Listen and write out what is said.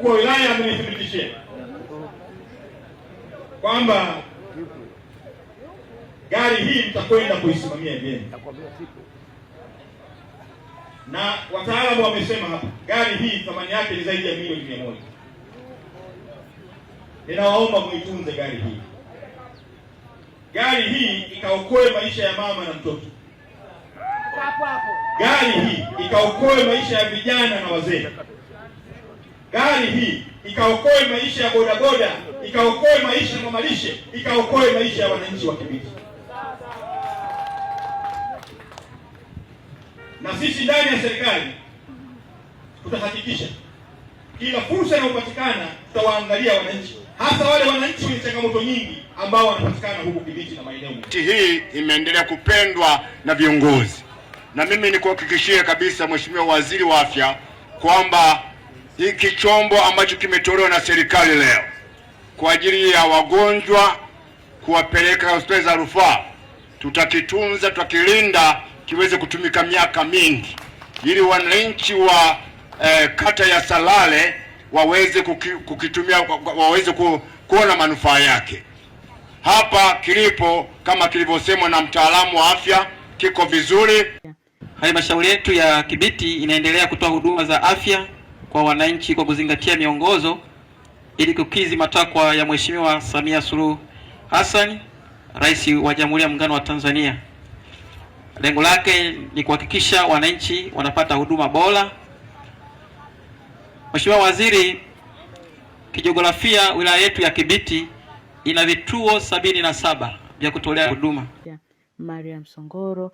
mkuu wa wilaya amenithibitishia kwamba gari hii mtakwenda kuisimamia vyema, na wataalamu wamesema hapa gari hii thamani yake ni zaidi ya milioni 100. Ninawaomba muitunze gari hii. Gari hii ikaokoe maisha ya mama na mtoto. Gari hii ikaokoe maisha ya vijana na wazee. Gari hii ikaokoe maisha ya bodaboda, ikaokoe maisha ya mamalishe, ikaokoe maisha ya wananchi wa Kibiti. Na sisi ndani ya serikali tutahakikisha kila fursa inayopatikana tutawaangalia wananchi, hasa wale wananchi wenye changamoto nyingi ambao wanapatikana huku Kibiti na maeneo mengine. Hii imeendelea kupendwa na viongozi, na mimi nikuhakikishie kabisa Mheshimiwa Waziri wa Afya kwamba hiki chombo ambacho kimetolewa na serikali leo kwa ajili ya wagonjwa kuwapeleka hospitali za rufaa, tutakitunza, tutakilinda kiweze kutumika miaka mingi, ili wananchi wa kata ya Salale waweze kukitumia, waweze kuona manufaa yake. Hapa kilipo kama kilivyosemwa na mtaalamu wa afya kiko vizuri. Halmashauri yetu ya Kibiti inaendelea kutoa huduma za afya kwa wananchi kwa kuzingatia miongozo ili kukidhi matakwa ya Mheshimiwa Samia Suluhu Hassan, Rais wa Jamhuri ya Muungano wa Tanzania. Lengo lake ni kuhakikisha wananchi wanapata huduma bora. Mheshimiwa Waziri, kijiografia wilaya yetu ya Kibiti ina vituo 77 vya kutolea huduma. Mariam Songoro.